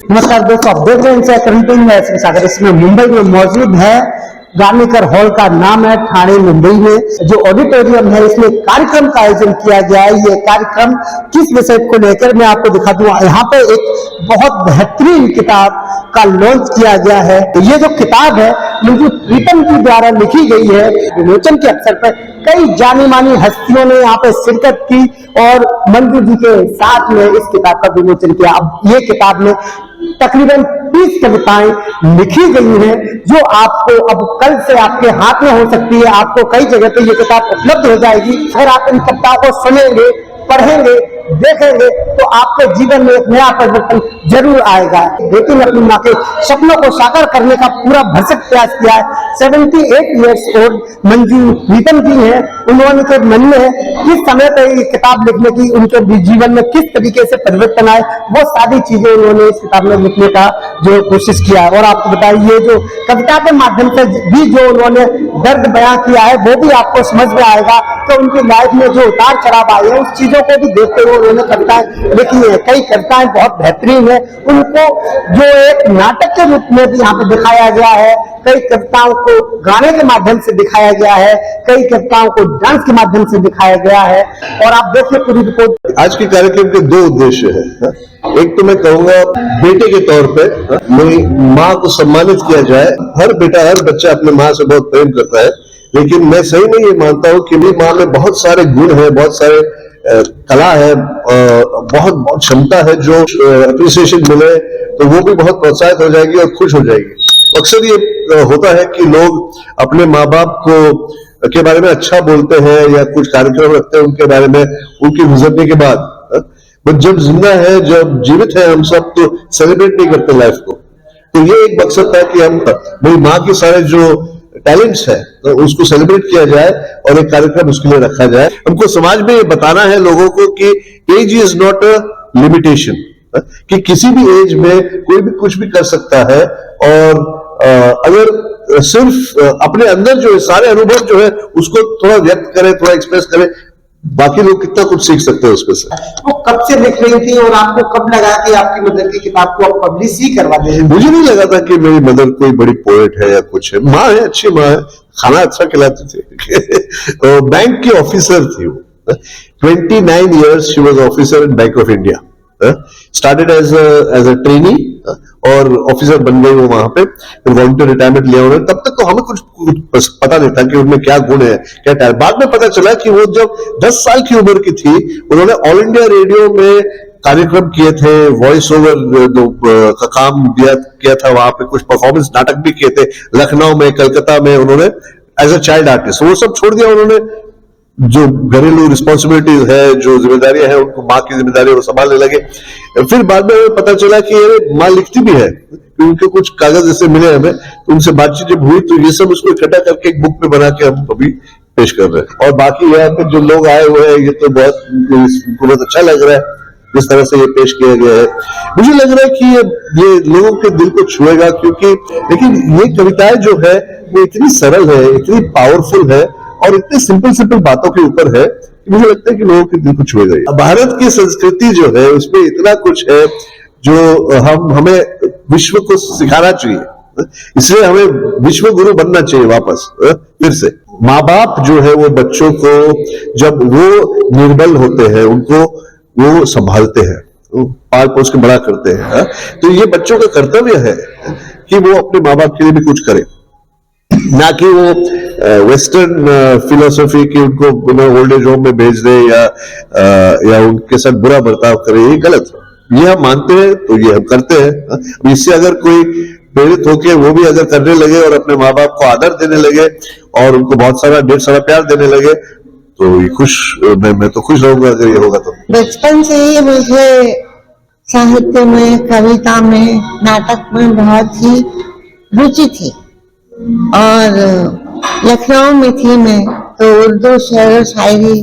नमस्कार दोस्तों, आप देख रहे हैं करंटिंग सागर। इसमें मुंबई में मौजूद है, गार्निकर हॉल का नाम है, ठाणे मुंबई में जो ऑडिटोरियम है, इसमें कार्यक्रम का आयोजन किया गया है। ये कार्यक्रम किस विषय को लेकर मैं आपको दिखा दूं। यहाँ पे एक बहुत बेहतरीन किताब का लॉन्च किया गया है। ये जो किताब है मंजू प्रीतम जी द्वारा लिखी गई है। विमोचन के अवसर पर कई जानी मानी हस्तियों ने यहाँ पे शिरकत की और मंजू जी के साथ में इस किताब का विमोचन किया। अब ये किताब में तकरीबन 30 कविताएं लिखी गई हैं जो आपको अब कल से आपके हाथ में हो सकती है। आपको कई जगह पे ये किताब उपलब्ध हो जाएगी। अगर आप इन कविताओं को सुनेंगे, पढ़ेंगे, देखेंगे तो आपके जीवन में एक नया परिवर्तन जरूर आएगा। बेटी ने अपनी माँ के सपनों को साकार करने का पूरा भरसक प्रयास किया है। 78 ईयर्स ओल्ड मंजू प्रीतम जी हैं। उन्होंने के मन में किस समय पे ये किताब लिखने की, उनके जीवन में किस तरीके से परिवर्तन आए, वो सारी चीजें उन्होंने इस किताब में लिखने का जो कोशिश किया है। और आपको बताइए, ये जो कविता के माध्यम से भी जो उन्होंने दर्द बयां किया है वो भी आपको समझ में आएगा। तो उनकी लाइफ में जो उतार चढ़ाव आए हैं उस चीजों को भी देखते हुए उन्होंने कविताएं लिखी है। कई कविताएं बहुत बेहतरीन है। उनको जो एक नाटक के रूप में भी यहाँ पे दिखाया गया है, कई कविताओं को गाने के माध्यम से दिखाया गया है, कई कविताओं को डांस के माध्यम से दिखाया गया है। और आप देखिए पूरी रिपोर्ट। आज के कार्यक्रम के दो उद्देश्य है। एक तो मैं कहूंगा बेटे के तौर पे मेरी माँ को सम्मानित किया जाए। हर बेटा, हर बच्चा अपने माँ से बहुत प्रेम करता है, लेकिन मैं सही में ये मानता हूँ कि मेरी माँ में बहुत सारे गुण है, बहुत सारे कला है, बहुत क्षमता है। जो अप्रिसिएशन मिले तो वो भी बहुत प्रोत्साहित हो जाएगी और खुश हो जाएगी। अक्सर ये होता है कि लोग अपने माँ बाप को के बारे में अच्छा बोलते हैं या कुछ कार्यक्रम रखते हैं उनके बारे में उनके गुजरने के बाद, बट जब जिंदा है, जब जीवित है, हम सब तो सेलिब्रेट नहीं करते लाइफ को। तो ये एक मकसद था कि हम मेरी माँ के सारे जो टैलेंट्स है तो उसको सेलिब्रेट किया जाए और एक कार्यक्रम उसके लिए रखा जाए। हमको समाज में ये बताना है लोगों को कि age is not a limitation, कि किसी भी एज में कोई भी कुछ भी कर सकता है। और अगर सिर्फ अपने अंदर जो है सारे अनुभव जो है उसको थोड़ा व्यक्त करे, थोड़ा एक्सप्रेस करे, बाकी लोग कितना कुछ सीख सकते हैं उसमें से। वो कब से लिख रही थी और आपको कब लगा कि आपकी मदर की किताब को आप पब्लिश ही करवा दें? मुझे नहीं लगा था कि मेरी मदर कोई बड़ी पोएट है या कुछ है। माँ है, अच्छी माँ है, खाना अच्छा खिलाती थी। बैंक की ऑफिसर थी वो। 29 years she was officer in Bank of India. Started as a trainee और ऑफिसर बन गई वो वहां पे। वॉलंटियर रिटायरमेंट लिया उन्होंने। तब तक तो हमें कुछ पता नहीं था कि उनमें क्या गुण है, क्या टैलेंट। बाद में पता चला कि वो जब 10 साल की उम्र की थी उन्होंने ऑल इंडिया रेडियो में कार्यक्रम किए थे, वॉइस ओवर का काम किया था। वहां पे कुछ परफॉर्मेंस नाटक भी किए थे लखनऊ में, कलकत्ता में उन्होंने एज अ चाइल्ड आर्टिस्ट। वो सब छोड़ दिया उन्होंने। जो घरेलू रिस्पॉन्सिबिलिटीज है, जो जिम्मेदारियां हैं, उनको माँ की जिम्मेदारी वो संभालने लगे। फिर बाद में पता चला कि ये माँ लिखती भी है, उनके कुछ कागज जैसे मिले हमें, तो उनसे बातचीत जब हुई तो ये सब उसको इकट्ठा करके एक बुक में बना के हम अभी पेश कर रहे हैं। और बाकी यहाँ पे जो लोग आए हुए हैं, ये तो बहुत अच्छा लग रहा है जिस तरह से ये पेश किया गया है। मुझे लग रहा है कि ये लोगों के दिल को छुएगा, क्योंकि लेकिन ये कविताएं जो है वो इतनी सरल है, इतनी पावरफुल है और इतने सिंपल बातों के ऊपर है कि मुझे लगता है कि लोगों के दिल को छुएगा। भारत की संस्कृति जो है उसमें इतना कुछ है जो हमें विश्व को सिखाना चाहिए। इसलिए हमें विश्व गुरु बनना चाहिए वापस फिर से। माँ बाप जो है वो बच्चों को जब वो निर्बल होते हैं उनको वो संभालते हैं, पाल पोस के बड़ा करते हैं। तो ये बच्चों का कर्तव्य है कि वो अपने माँ बाप के लिए भी कुछ करें, ना कि वो वेस्टर्न फिलोसफी की उनको ओल्ड एज होम में भेज दे या उनके साथ बुरा बर्ताव करे। ये गलत है। ये हम मानते हैं तो ये हम करते हैं। इससे अगर कोई प्रेरित होके वो भी अगर करने लगे और अपने माँ बाप को आदर देने लगे और उनको बहुत सारा ढेर सारा प्यार देने लगे तो ये मैं तो खुश रहूंगा अगर ये होगा। तो बचपन से ही मुझे साहित्य में, कविता में, नाटक में बहुत ही रुचि थी। और लखनऊ में थी मैं तो उर्दू शेर व शायरी,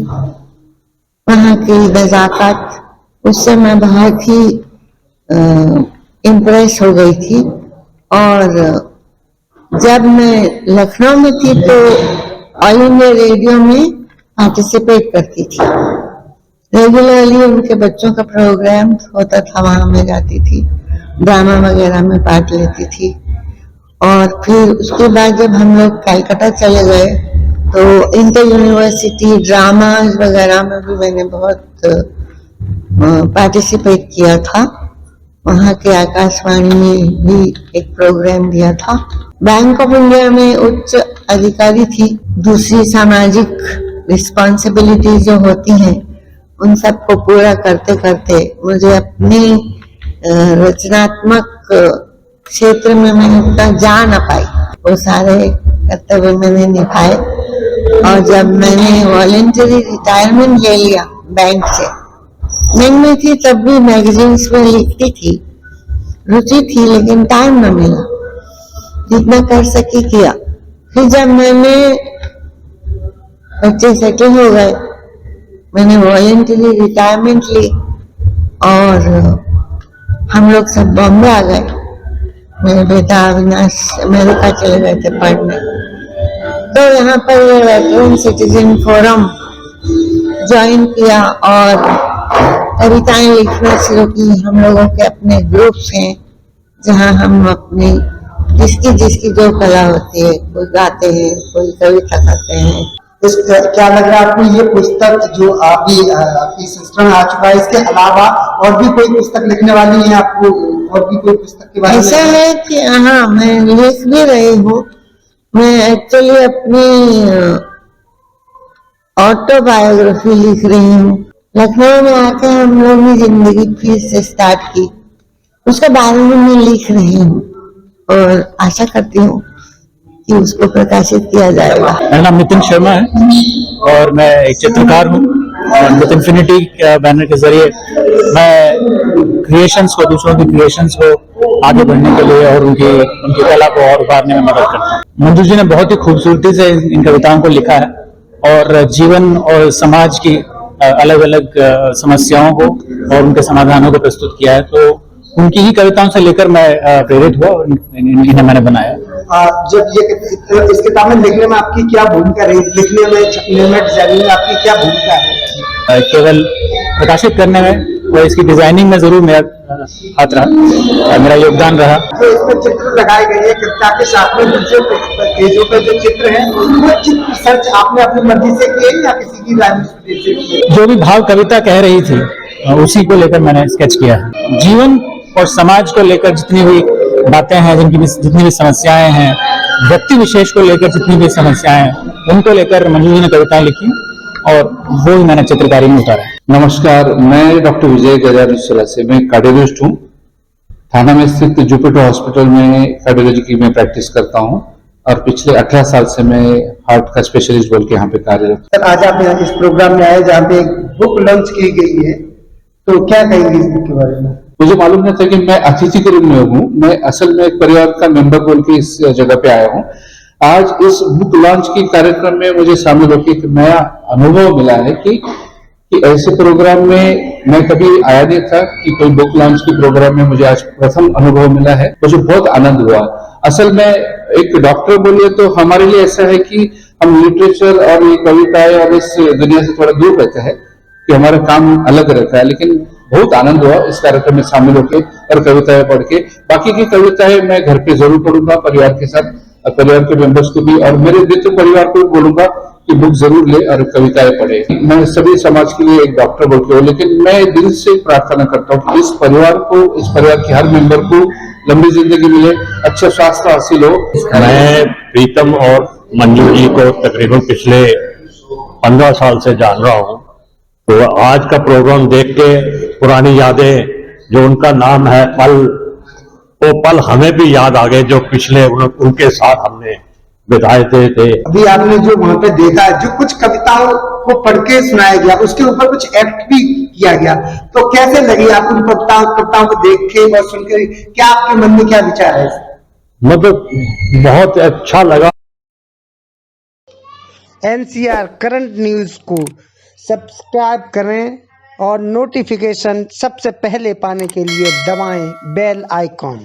वहाँ की नजाकत, उससे मैं बहुत ही इम्प्रेस हो गई थी। और जब मैं लखनऊ में थी तो ऑल इंडिया रेडियो में पार्टिसिपेट करती थी। रेगुलरली उनके बच्चों का प्रोग्राम होता था, वहां में जाती थी। ड्रामा वगैरह में पार्ट लेती थी। और फिर उसके बाद जब हम लोग कलकत्ता चले गए तो इंटर यूनिवर्सिटी ड्रामा वगैरह में भी मैंने बहुत पार्टिसिपेट किया था। वहाँ के आकाशवाणी में भी एक प्रोग्राम दिया था। बैंक ऑफ इंडिया में उच्च अधिकारी थी। दूसरी सामाजिक रिस्पॉन्सिबिलिटी जो होती हैं उन सबको पूरा करते करते मुझे अपनी रचनात्मक क्षेत्र में मैं उतना जा न पाई। वो सारे कर्तव्य मैंने निभाए और जब मैंने वॉलेंटरी रिटायरमेंट ले लिया बैंक से, बैंक में थी तब भी मैगजीन्स में लिखती थी, रुचि थी लेकिन टाइम न मिला, जितना कर सकी किया। फिर जब मैंने बच्चे सेटल हो गए, मैंने वॉलेंटरी रिटायरमेंट ली और हम लोग सब बॉम्बे आ गए। मेरे बेटा अविनाश अमेरिका चले गए थे पढ़ने। तो यहाँ पर ये वेटरन सिटीजन फोरम ज्वाइन किया और कविताएं लिखना शुरू की। हम लोगों के अपने ग्रुप्स हैं जहाँ हम अपनी जिसकी जो कला होती है, कोई गाते हैं, कोई कविता करते हैं। क्या लग रहा है आपको ये पुस्तक जो आपकी संस्करण आ चुका है, इसके अलावा और भी कोई पुस्तक लिखने वाली है आपको? और भी कोई पुस्तक के बारे में? ऐसा है कि हाँ, मैं लिख भी रही हूँ। मैं एक्चुअली अपनी ऑटोबायोग्राफी लिख रही हूँ। लखनऊ में आके हम लोग ने जिंदगी फिर से स्टार्ट की, उसके बारे में मैं लिख रही हूँ और आशा करती हूँ कि उसको प्रकाशित किया जाएगा। मेरा नाम नितिन शर्मा है और मैं एक चित्रकार हूँ। विद इन्फिनिटी बैनर के जरिए मैं क्रिएशंस को, दूसरों की क्रिएशंस को आगे बढ़ने के लिए और उनकी कला को और उभारने में मदद करता हूँ। मंजू जी ने बहुत ही खूबसूरती से इन कविताओं को लिखा है और जीवन और समाज की अलग अलग समस्याओं को और उनके समाधानों को प्रस्तुत किया है। तो उनकी ही कविताओं से लेकर मैं प्रेरित हुआ और इन्हें मैंने बनाया। जब ये इस किताब में लिखने में आपकी क्या भूमिका रही? लिखने में, छपने में, डिजाइनिंग में आपकी क्या भूमिका है? केवल प्रकाशित करने में और इसकी डिजाइनिंग में जरूर मेरा हाथ रहा, मेरा योगदान रहा। तो इसमें चित्र लगाए गए हैं कविता के साथ में, जो पेजों पे जो चित्र हैं वो चित्र सर्च आपने अपनी मर्जी से किए या किसी की राय से किए? जो भी भाव कविता कह रही थी उसी को लेकर मैंने स्केच किया है। जीवन और समाज को लेकर जितनी भी बातें हैं, जितनी भी समस्याएं हैं, व्यक्ति विशेष को लेकर जितनी भी समस्याएं हैं, उनको लेकर मंजू जी ने कविताएं लिखी और वो ही मैंने चित्रकारी में उतारा। नमस्कार, मैं डॉक्टर विजय गजारिया से, मैं कार्डियोलॉजिस्ट हूँ। थाना में स्थित जुपिटर हॉस्पिटल में कार्डियोलॉजी की मैं प्रैक्टिस करता हूँ और पिछले 18 साल से मैं हार्ट का स्पेशलिस्ट बोल के यहाँ पे कार्यरत। सर, आज आप इस प्रोग्राम में आए जहाँ पे एक बुक लॉन्च की गई है, तो क्या कहेंगे इस बुक के बारे में? मुझे मालूम नहीं था कि मैं अतिथि के रूप में हूँ। मैं असल में एक परिवार का मेंबर बोल के इस जगह पे आया हूँ। आज इस बुक लॉन्च की कार्यक्रम में मुझे शामिल होकर एक नया अनुभव मिला है कि ऐसे प्रोग्राम में मैं कभी आया नहीं था कि कोई बुक लॉन्च की प्रोग्राम में मुझे आज प्रथम अनुभव मिला है। मुझे बहुत आनंद हुआ। असल में एक डॉक्टर बोलिए तो हमारे लिए ऐसा है कि हम लिटरेचर और ये कविताएं और इस दुनिया से थोड़ा दूर रहते हैं, कि हमारा काम अलग रहता है। लेकिन बहुत आनंद हुआ इस कार्यक्रम में शामिल होकर और कविताएं पढ़ के। बाकी की कविताएं मैं घर पे जरूर पढ़ूंगा परिवार के साथ, परिवार के मेंबर्स को भी, और मेरे मित्र परिवार को भी बोलूंगा कि बुक जरूर ले और कविताएं पढ़े। मैं सभी समाज के लिए एक डॉक्टर बोल के हूँ, लेकिन मैं दिल से प्रार्थना करता हूँ कि इस परिवार के हर मेंबर को लंबी जिंदगी मिले, अच्छा स्वास्थ्य हासिल हो। मैं प्रीतम और मंजू जी को तकरीबन पिछले 15 साल से जान रहा हूँ। तो आज का प्रोग्राम देख के पुरानी यादें, जो उनका नाम है पल, वो पल हमें भी याद आ गए जो पिछले उनके साथ हमने बिताए थे। अभी आपने जो वहां पे देखा, जो कुछ कविताओं को पढ़ के सुनाया गया, उसके ऊपर कुछ एक्ट भी किया गया, तो कैसे लगी आपको उन कविताओं को देख के और सुन के? क्या आपके मन में क्या विचार है? मतलब बहुत अच्छा लगा। NCR करंट न्यूज को सब्सक्राइब करें और नोटिफिकेशन सबसे पहले पाने के लिए दबाएं बेल आइकॉन।